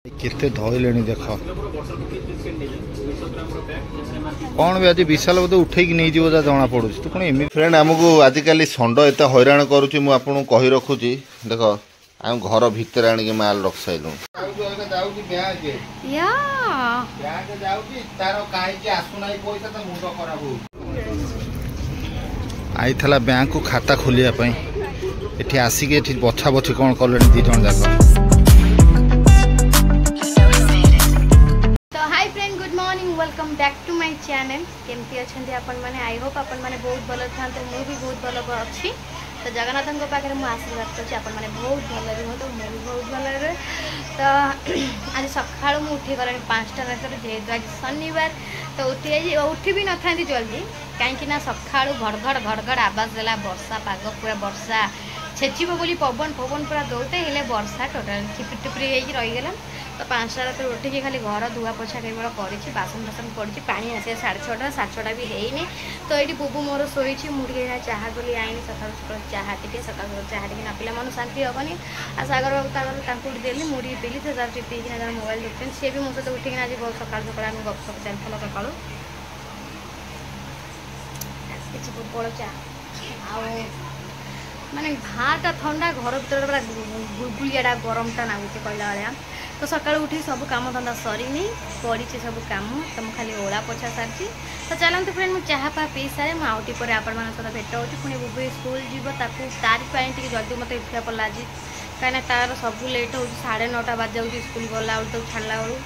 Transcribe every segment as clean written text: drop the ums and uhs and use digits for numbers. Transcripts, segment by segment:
केते धइले देख कौन भी आज विशाल बोधे उठे नहीं जा जना पड़ू तो कौन एम फ्रेंड आमको आजिकल षंड एत हैरान करुच्ची मुझे कही रखुची देख आम घर भितर आणिक माल रख साइलु आई बैंक को खाता खोलिया एठी आसिक एठी बछा बछी कौन कले दी जन जाक welcome back to my channel केमती अच्छे आपण मैंने आई होप आपण मैंने बहुत भल था मुझे भी बहुत भल अच्छी तो जगन्नाथ पाखे मुझे आशीर्वाद करছি आपण मैंने बहुत भल रुहतु मुझे भी बहुत भल रहे तो आज सकाल मुझे उठी गला 5टा रात जेहेतु आज शनिवार तो उठी भी न था जल्दी कहीं सका घड़घड़ घड़घड़ आवाज देला वर्षा पाग पूरा वर्षा छेचिब बोली पवन पवन पूरा दौते हेले वर्षा टोटाल टिपी टिपी रहीगला तो 5टा रात उठिकी खाली घर धुआ पोछा केवल कर बासन बासन पड़ी पानी आसे 6:30 भी हैनी तो ये बुबू मोर शोची मुझे चाह गली आईनी सका सका चाह टे सका चाह टे ना पिला मन शांति हेनी आ सागर बाबू देली मुड़ी पीली तो पीकिना मोबाइल देखते सी भी मो सहित उठिकी आज सका सका आम गपसप चलता सका बड़ चाह माने भाटा ठंडा घर भर पूरा गुलगुलिया गरमटा नागुचे कहला भाया तो सकाल उठी सब काम धंदा सरीनी पड़ी सब कम तो मुझे खाली ओला पोछा सारी तो चलते फ्रेंड मुझे चाह पा पी सारे मुझे आउटी पर आपण सहित भेट हो पुणी बुबू स्कूल जीव तारी टी जल्दी मत उठा पड़ा आज कहीं तार सब लेट हो 9:30 बाज जाऊँ स्कूल गला बेलू छाड़ा बेलू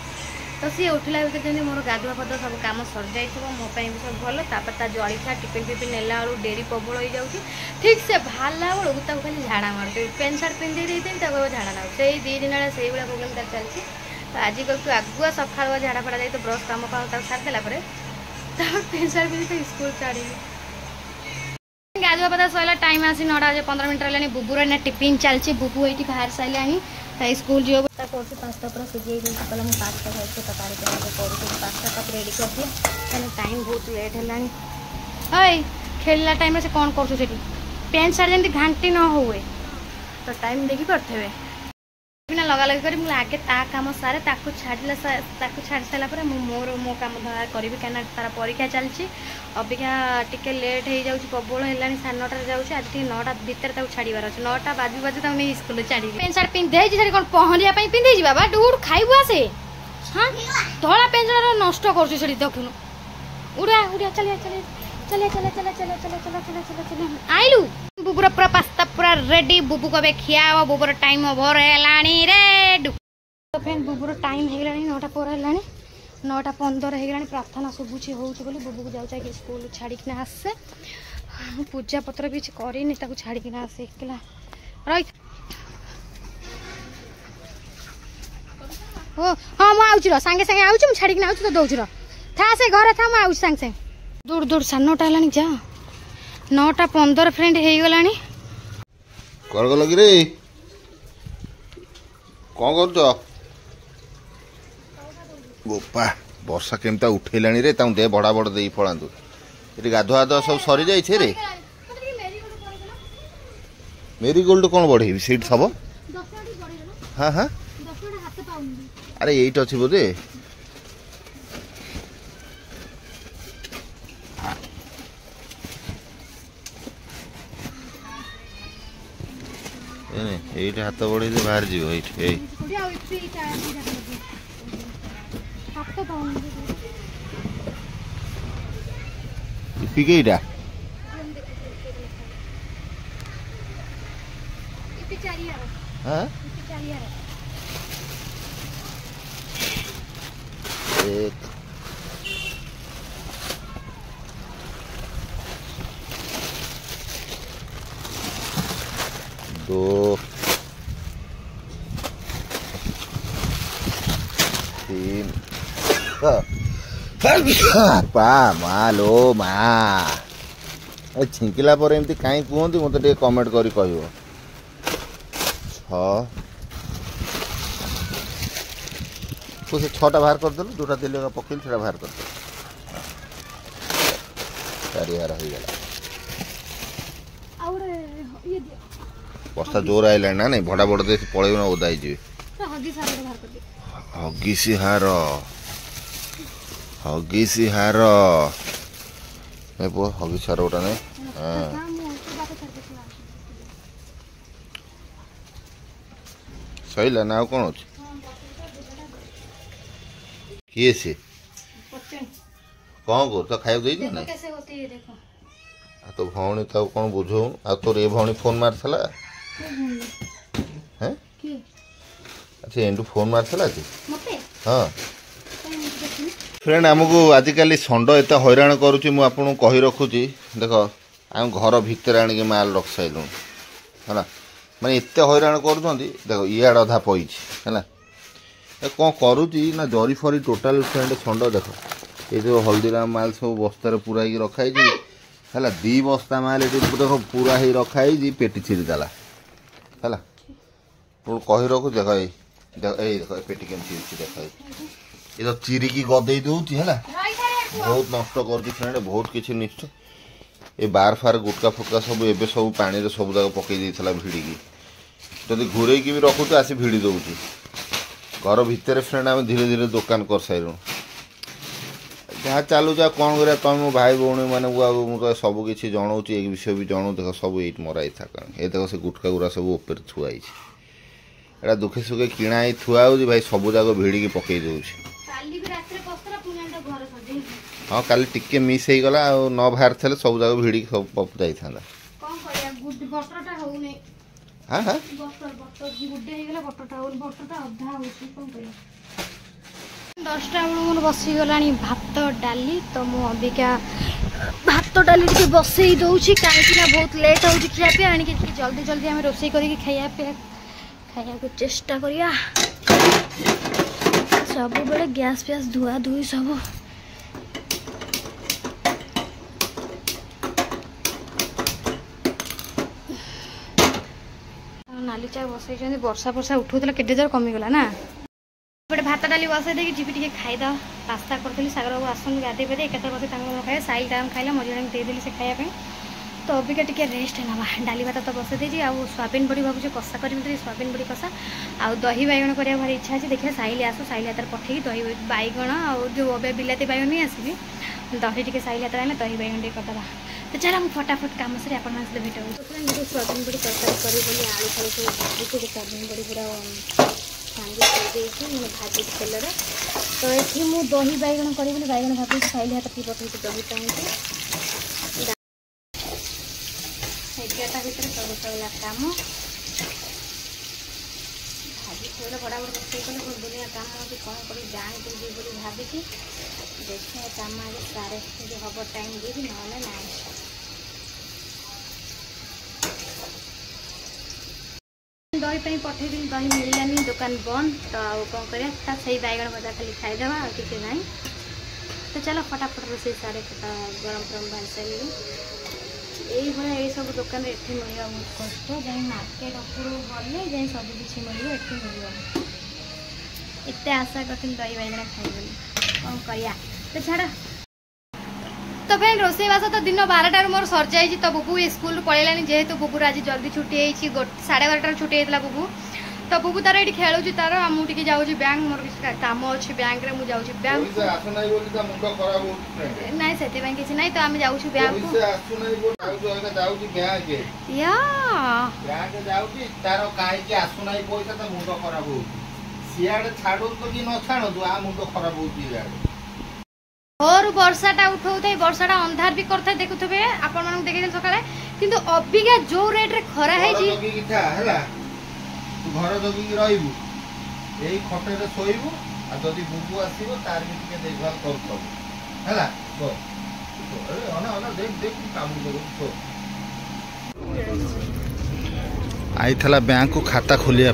तो सी उठला भर जमी मोर गाधुआ फधुआ सब कम सर जाइए मोपाई भी सब भल तापर जलखा टिफिन फिफिन नेला बेलू डेरी प्रबल हो जाऊँगी ठीक से बाहरला बेलू खाली झाड़ा मार पेंट सार्ट पिंधि झाड़ा ना से 2 दिन से प्रोब्लेम तार चलती तो आज कल आगुआ सका झाड़ा फड़ा जाए तो ब्रश कम कम छाड़देला पेंट सार्ट पिंधि स्कूल छाड़ी गाधुआ पदा सैला टाइम आसी 9:15 मिनट रहा बुबूर ना टिफिन चलती बुबू ये बाहर सारे स्कूल जो कर पास्ता पूरा सीझे कहला मुझे पास्ता खाई तकारी कर पास्ता कप रेडी कर दिया कहीं टाइम बहुत लेट है खेलला टाइम से कौन कर पेंट सार्ट जमी घाटी न हुए तो टाइम देखी करते बिना लगा लगी कर आगे ता काम सारे छाड़ी सारा मोर मो कम धरा करी कहीं तार परीक्षा चलती अबिका टिके लेट हो जाऊँ प्रबल है 9:30 जाऊँगी आज 9टा भितर छाड़बार अच्छे 9टा बाजू बाजू नहीं स्कूल छाड़ी पेंट सार्ट पिंधे सारी कौन पहरिया पिंधे बाबा डूड खाइबू आसे हाँ धला पेंट सार्ट नष्ट कर देखुन उड़ा उड़ा चलिए चलिए चलिए चलिए चलिए चलिए चलिए चलिए चलिए चलिए चलिए आइलु बुबुर पूरा पास्ता पूरा रेडी बुबू को खिया बुबुर टाइम ओभर है रे फ्रेंड बुबुर टाइम है 9टा पर है 9:15 है प्रार्थना शुभुची हो बुबू को जाऊँ स्कूल छाड़ीना आसे पूजा पत्र भी करनी छाड़ीना आसे एकला रही ओ हाँ मुझे सागे सागे आऊँ छाड़ी आऊँ तो दौर था से घर था मुझे सागे सागे दूर दूर 9:30 है जा 9:15 फ्रेंड हो गला कौन गल कि रे कौन कर गोपा वर्षा केमता उठेला रे दे बड़ा बड़ दे पड़ातु ये गाधुआ गाधुआ सब सरी जाइए रे मेरीगोल्ड कौन बढ़े सीट सब हाँ हाँ अरे यही अच्छी बोधे ये हाथ बढ़े बाहर जीव पिकेटा एक 2 3 पा मालो माँ छिंकिला पर एमती कहीं कहते मत कमेंट करी कह 6टा बाहर करदेलु जोटा दिल पकेल से बाहर कर चारिहार हो गला वर्षा जोर आइला ना नहीं भड़ा बड़ दे पड़े ना ओदा जी ହଗିସି ହାର ଏ ପୁଅ ହଗିସି ହାର ଗୋଟା ନାଇଁ ସଇଲା ନା ଆଉ କ'ଣ ଅଛି କିଏ ସେ କ'ଣ କରୁଛ ଖାଇବାକୁ ଦେଇଛ ନା ଆଉ ତୋ ଭଉଣୀ ତାକୁ କ'ଣ ବୁଝଉ ଆଉ ତୋର ଏ ଭଉଣୀ ଫୋନ୍ ମାରିଥିଲା ହେଁ ଆଚ୍ଛା ଏଣ୍ଡୁ ଫୋନ୍ ମାରିଥିଲା କି ହଁ ଫ୍ରେଣ୍ଡ ଆମକୁ ଆଜିକାଲି ଷଣ୍ଢ ଏତେ ହଇରାଣ କରୁଛି ମୁଁ ଆପଣଙ୍କୁ କହି ରଖୁଛି ଦେଖ ଆମେ ଘର ଭିତରେ ଆଣିକି ମାଲ ରଖି ସାରିଲୁଣି ହେଲା ମାନେ ଏତେ ହଇରାଣ କରୁଛନ୍ତି ଦେଖ ଇଆଡ଼େ ଅଧା ପଇଛି ହେଲା ଏ କ'ଣ କରୁଛି ନା ଜରି ଫରି ଟୋଟାଲ ଫ୍ରେଣ୍ଡ ଷଣ୍ଢ ଦେଖ ଏ ଯେଉଁ ହଳଦୀରାମ ମାଲ ସବୁ ବସ୍ତାରେ ପୁରା ହେଇକି ରଖାହେଇଛି ହେଲା 2 ବସ୍ତା ମାଲ ଏଠି ଦେଖ ପୁରା ହେଇ ରଖାହେଇଛି ପେଟି ଚିରିଦେଲା ହେଲା ମୁଁ କହି ରଖୁଛି ଦେଖ ଏଇ ଦେଖ ପେଟି କେମିତି ଚିରିଛି ଦେଖ ଏ ତ ଚିରିକି ଗଦେଇ ଦେଉଛି ହେଲା ବହୁତ ନଷ୍ଟ କରୁଛି ଫ୍ରେଣ୍ଡ ବହୁତ କିଛି ନିଶ୍ଚୟ ଏ ବାର ଫାର ଗୁଟକା ଫୁଟକା ସବୁ ଏବେ ସବୁ ପାଣିରେ ସବୁ ଯାକ ପକେଇ ଦେଇଥିଲା ଭିଡ଼ିକି ଯଦି ଘୁରେଇକି ବି ରଖୁଛୁ ଆସି ଭିଡ଼ି ଦେଉଛି ଘର ଭିତରେ ଫ୍ରେଣ୍ଡ ଆମେ ଧୀରେ ଧୀରେ ଦୋକାନ କରିସାରିଲୁଣି ଯାହା ଚାଲୁଛି ଆଉ କ'ଣ କରିବା ତମେ ମୋ ଭାଇ ଭଉଣୀ ମାନଙ୍କୁ ଆଉ ମୁଁ ତ ସବୁ କିଛି ଜଣାଉଛି ଏ ବିଷୟ ବି ଜଣାଉ ଦେଖ ସବୁ ଏଇଠି ମରା ହେଇଥା କାରଣ ଏ ଦେଖ ସେ ଗୁଟକା ଗୁରା ସବୁ ଉପରେ ଥୁଆ ହେଇଛି ଏଇଟା ଦୁଃଖେ ସୁଖେ କିଣା ହେଇ ଥୁଆ ହେଉଛି ଭାଇ ସବୁ ଯାକ ଭିଡ଼ିକି ପକେଇ ଦେଉଛି ହଁ କାଲି ଟିକେ ମିସ୍ ହେଇଗଲା ଆଉ ନ ବାହାରିଥିଲେ ସବୁ ଯାକ ଭିଡ଼ିକି ସବୁ ଯାଇଥାନ୍ତା ହଁ ହଁ 10ଟା ବେଳୁ ମୋର ବସିଗଲାଣି ଭାତ ଡାଲି ତ ମୁଁ ଅବିକା ଭାତ ଡାଲି ଟିକେ ବସେଇ ଦେଉଛି କାହିଁକି ନା ବହୁତ ଲେଟ୍ ହେଉଛି ଖିଆ ପିଆ ଆଣିକି ଟିକେ ଜଲ୍ଦି ଜଲ୍ଦି ଆମେ ରୋଷେଇ କରିକି ଖାଇବାକୁ ଚେଷ୍ଟା କରିବା ସବୁବେଳେ ଗ୍ୟାସ୍ ଫ୍ୟାସ୍ ଧୁଆ ଧୁଇ ସବୁ नाली चाय बसई वर्षा वर्षा उठूला केटे जोर कमिगला ना गोटे भात डाली बसई देकी जीवी टे खाईद पास्ता करी सागर बाबू आसन गाधे पादे एक खाए साइल टाइम खाइला मझे देदेली से खायापी तो अबिका टे रेस्ट ना डाली भात तो बसई देती आउ सोयाबीन बड़ी भावुँ कषा करी सोयाबीन बड़ी कषा आउ दही बैगण करा भारी इच्छा अच्छी देखिए साइल आसो साइल हाथ पठे दही बैगण आउ जो बिलाती बैगण नहीं आसबि दही टे साइल हाथ आने दही बैगण टे करदे तो चलो मुझे फटाफट कम से आप भेट सोयाबीन बड़ी तरकारी करी आलू फल सब भाजी सोयाबीन बड़ी पूरा सांगे मैंने भाजी तेल तो ये मुझे दही बैगण करी बैगण भाभी साइल हाथ पी पठे दही चाहूँगी 11टा भितर सब सगला कम भाजी थोड़ा बड़ा बड़ा रोषे कले बहुत दुनिया काम अच्छे कौन कर जान देवी बोली भावी देखिए काम आज सारे जो हम टाइम देवी ना ना दही पे पठे दही मिललानी दुकान बंद तो आउ कौन करा से बैगण भजा खाली खाईदे आ कि ना तो चलो फटाफट रोषे सारे गरम गरम भाज सारे यही भाया ये सब दुकान ये मिलवा बहुत कष्ट जाए मार्केट उपरू गले जाए सब किसी मिल मिल एत आशा करी दही बैगण खाई कौन करिया तो छाड़ तो फ्रेंड रोषेईवास तो दिन 12टार मोर सर जाइए तो बुबू स्कूल पलैलानी जेहेतु बुबूर आज जल्दी छुट्टी है 12:30 छुट्टी होता बुबू तो बुबू तार ये खेलुची तार मुझे जाऊँगी बैंक मोर कम अच्छी बैंक रे मुझे जाऊँगी बैंक ना से किसी ना तो आम जाऊँ बैंक और वर्षाटा उठाऊ वर्षाटा अंधार भी करता देखुए आपण मानक देखिए सकाଳେ किंतु अबिका जो रेट रे खरा है जी घर जगी रही खटे शोबू आदि बुबू आसो तार भी टे देखभाल कर बैंक को खाता खोलिया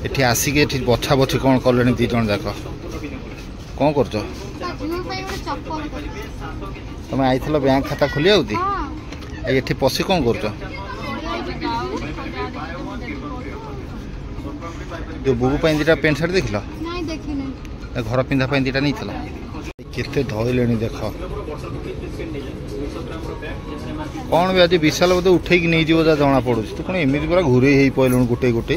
ये आसिक बछा बछी कौन कले दी जन जाक कौन कर तुम आई बैंक खाता खोलिया ये पशि कौन कर जो बुबू दीटा पेंट सार्ट देख घर पिंधा दीटा नहीं केते धोले देख कौन भी आज विशाल बोधे उठे नहीं जा जना पड़ू तू कौन एमती पूरा घूरे पड़े गोटे गोटे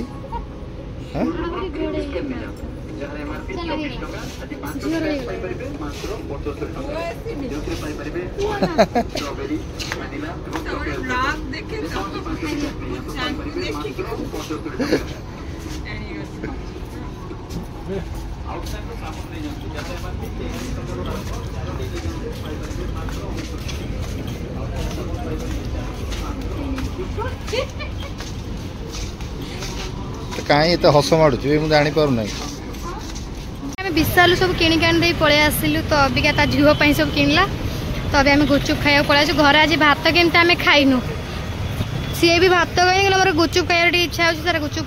कहीं एत हस माड़ू मुझे जापर ना विशाल सब किणी आनी पलि आसलु तो अबिका ता झील सब किणला तो अभी आम गुपचुप खाया पलि घर आज भात केमती आम खाइनु सी भी भात कहीं मोर गुपचुप खाया इच्छा हो गुपचुप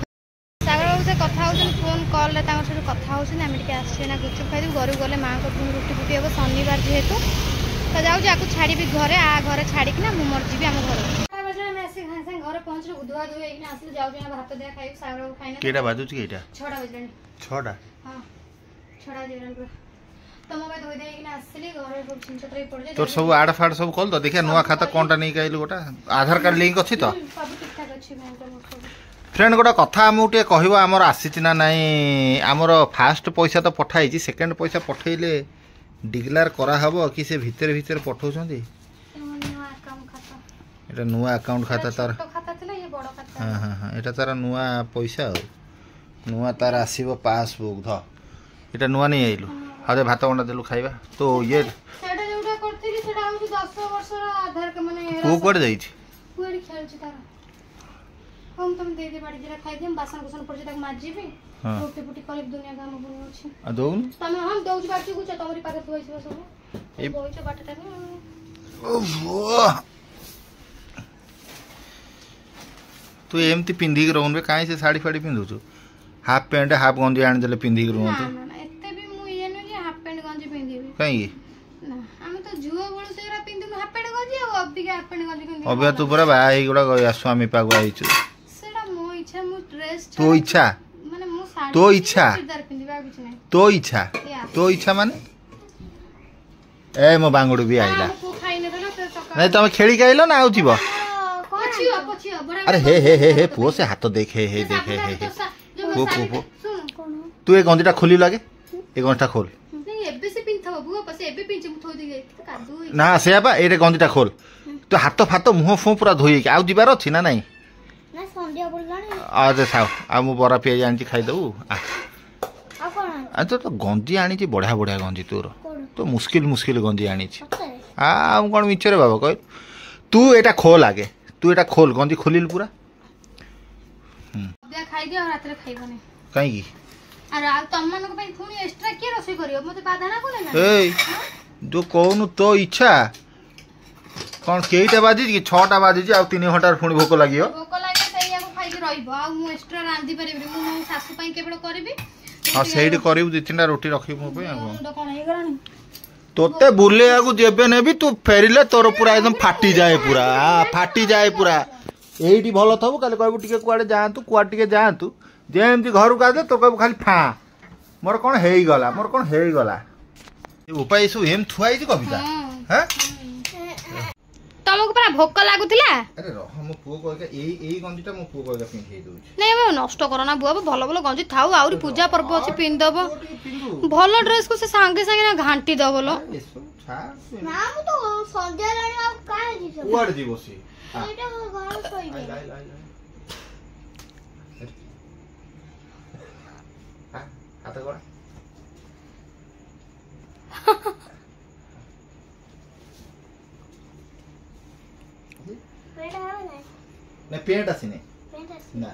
सागर बाबू से कथा फोन कल सहित कथा होम आसना गुपचुप खाई घर गले माँ को रुटी फुटी हम शनिवार जेहेतु तो जाऊँ छाड़ी घरे आ घरे छाड़ीना मुझे मर जी आम घर घर पहुँचल बुधवा धोई आस जाऊँ भात दिया खाई सागर बाबू खाई केटा बाजुच के 6टा बजला 6टा हाँ 6टा बजला तो मैं धोई देना आसली घर सब छिंचतर पड़े तोर सब आड़ फाड़ सब कल तो देखिए नुआ खाता कौनटा नहीं कहलु गोटा आधार कार्ड लिंक अच्छी तो सब ठीक ठाक अच्छी बैंक फ्रेंड गोटा कथा आमको कह आमर आसी ना नाई आमर फास्ट पैसा तो पठाई सेकेंड पैसा पठेले डिक्लेयर कराहब कि से भितर भितर पठाउछंती एटा नुआ अकाउंट खाता तार हाँ हाँ हाँ एटा तार नुआ पैसा नुआ तार आसीबो पासबुक ध एटा नुआ नहीं आइलु हाँ भात गंडा देलु खाइबा तो ये सेटा जोटा करथिली सेटा हम 10 वर्ष आधार के माने को कोड जाई छी कोडी खेल छी तार हम तुम दे दे बाड़ी जरा खाइ देम बासन कुसन पड़ तक माजी भी रोटी पुटी करी दुनिया काम बने अछि आ दोन तमे हम दौज बाटी कुछ तमरी पाके थोइ छ सब ए बोइ छ बाटटा ने ओहो तू एमती पिंधी रहून बे काहे से साड़ी फाड़ी पिंधु छु हाफ पैंट हाफ गंजी आन देले पिंधी रहून तो ना एते भी मु ये न जे हाफ पैंट गंजी पिंधीबी काहे ना हम तो जुओ बळु सेरा पिंधु हाफ पैंट गंजी आ अबी के हाफ पैंट गंजी पिंधि अबे तू पूरा बा हे गुडा स्वामी पागु आई छु सेटा मो इच्छा मु ड्रेस तो इच्छा माने मु साड़ी तो इच्छा चूड़ीदार पिंधिबा किछ नै तो इच्छा माने ए मो बांगडू भी आइला को खाइ ने देला से सका नहीं तमे खेली के आइलो ना आउथिबो पछियो बड़ा अरे हे पुओ से हाथ देख हे देख हे पो तू ए गंजीटा खोली लगे ए गंजीटा खोल नहीं एबे से पिंथबो बुआ पसे एबे पिंचे मु थोइ दे कादू ना से बा ए गंजीटा खोल तो हाथ फात मुह फु पूरा धोई के आउ दिबार अछि ना नहीं ना संध्या बोललानी आज साव आ मु बरा पियाज आनी खाई दऊ आ कोन आ तो गंजी आनी बढ़िया बढ़िया गंजी तोर तो मुश्किल गंजी आनी आ कौन मिचरे बाबा कह तू एटा खोल आगे तू एटा खोल गंजी खोलिल पूरा दे खाइ दियो रात रे खाइबने काई की अरे आ तमन को पई फुनी एक्स्ट्रा के रसोई करियो मते बाधा ना कोले ना ए जो कहनु तो इच्छा कौन केईटा बाजी कि 6टा बाजी आ 3 घंटा पुणी भोक लागियो भोक लागे सैया को खाइ के रहिबो आ मु एक्स्ट्रा रांधी परिबि मु सासु पई केबड़ करबी हां सेइड करिउ 2-3टा रोटी रखि मो पे मुंड कोन हे गरानी तोते बुले आगु जेबे ने भी तू फेरिले तोर पूरा एकदम फाटी जाए पूरा फाटी जाए पूरा एइटी भलो थबो काले कहबो टिके कुआडे जांतु कुआ टिके जांतु जेमती घर को आदे तो कहबो खाली फा मोर कोन हेई गला ए उपाय सु हेम थुआई जी कविता हैं तमको पूरा भोक लागुतिला अरे रह मो पुओ कहके एई गंजीटा मो पुओ कहके पिंधेई दोछि नहीं मैं नष्ट करना बुआ भलो भलो गंजी थाउ आउरी पूजा पर्व अछि पिन दबो भलो ड्रेस को से संगे संगे ना घांटी दबलो ना मु तो संध्या लाणी आ काहे जी कुआड जी बसी एटा घर सोइबे हाथ गोड़ा पेट आवे ना ना पेंट आसीने पेट आसी ना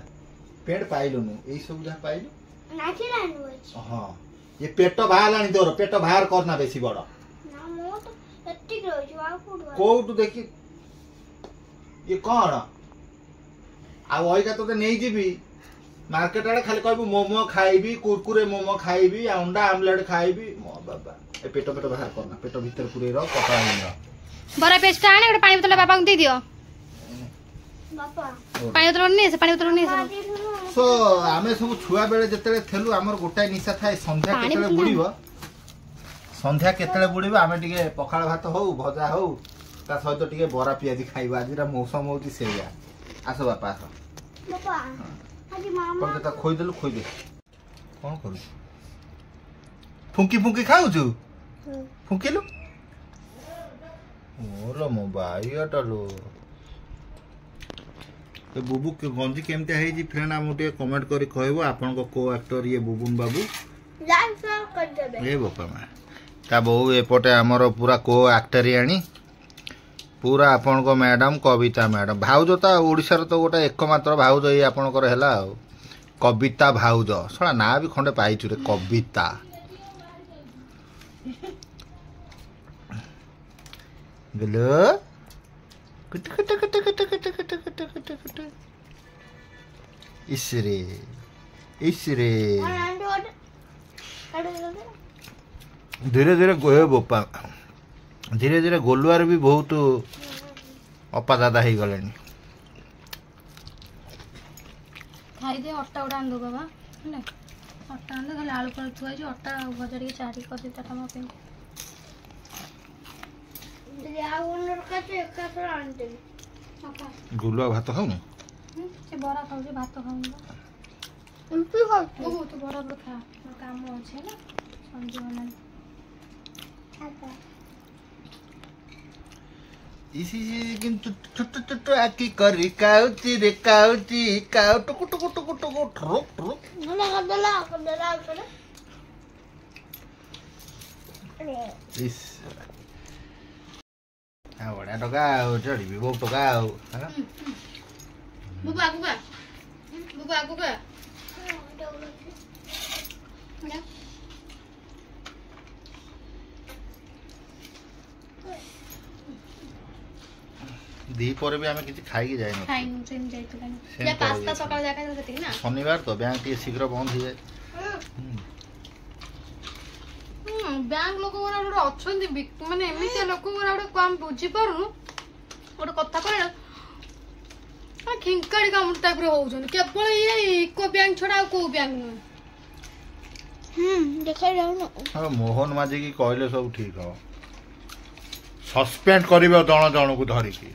पेंट पाइलु नु एई सब जहा पाइलु नाची लाणी अछि हां ये पेट बाहर लानी तोर पेट बाहर करना बेसी बड़ ना मो तो एत्ती रहै छु आ कोड कोउटु देखि ये कौन आ ओइका तो नहीं जीबी मार्केट आड़े खाली कहबो मोमो खाइबी कुरकुरे मोमो खाइबी अंडा आमलेट खाइबी मो बाबा ए पेट बाहर करना पेट भीतर पुरे रो पका नहीं बरा पेस्ट आने ଗୋଟେ पानी बोतल बाबा को दे दियो बापा पानी बोतल नहीं से सो आमे सब छुआ बेले जतेले थेलु हमर गोटाय निशा थाए संध्या केतेले बुडीबो संध्या केतेले बुडीबो आमे टिके पखाळ भात हो भजा हो ता सहित टिके बरा पियाजी खाइबा आजिरा मौसम होती सेया आसो बापा आसो बापा आजी मामा कौन ता खोई दे कौन करू फुंकी फुंकी खाऊछु फुंकिलु मोर मो बाईटलो ए बुबू के गंजी केमते है जी फ्रेंड हम टे कमेंट करी कहबो आपन को एक्टर ये बुबुन बाबू लाइक कर देबे ए बापा मा ता बहु एपटे हमर पूरा को एक्टर आनी पूरा आपन को मैडम कविता मैडम भाउज ता ओडिसा रो तो गोटा एकमात्र भाउज ये आपन को हैला कविता भाउज सळा ना भी खंडे पाइछु रे कविता गलो कुट कुट कुट कुट कुट कुट कुट कुट कुट इसरे धीरे धीरे गोहे बोपा धीरे धीरे गोलुआर भी बहुत अपा दादा हो गले खाई दे अट्टा उड़ा आन दो बाबा है अट्टा आन दो खाली आलू पर थुआ जो अट्टा भजा टे चाटी कर दे टमा पे गुलुआ भात खाऊनी से बरा खाऊ भात खाऊंगा तो बरा खा काम अच्छे ना संजी बना इसी किंतु छोट छोट आकी करी काउची रे काउची काउ टुकु टुकु टुकु टुकु ठुक ठुक इस आ बड़ा टका चढ़ी भी बहुत टका बुबा आगु का दी पर भी हमें किसी खाई के जाए ना खाइनु सेम जाइतला या पास्ता सकाळ जाका जति ना शनिवार तो बैंक टी शीघ्र बंद हो जाए बैंक लोक गोरा अछंती माने एमितिया लोक गोरा काम बुझी पारुनु गोटे कथा कहला खिंकाड़ी काम टाइप रे होउछन केवल ये इको बैंक छडा को बैंक न देखै रहउ न हां मोहन माझी की कहले सब ठीक हो सस्पेंड करिवे जण जण को धरि की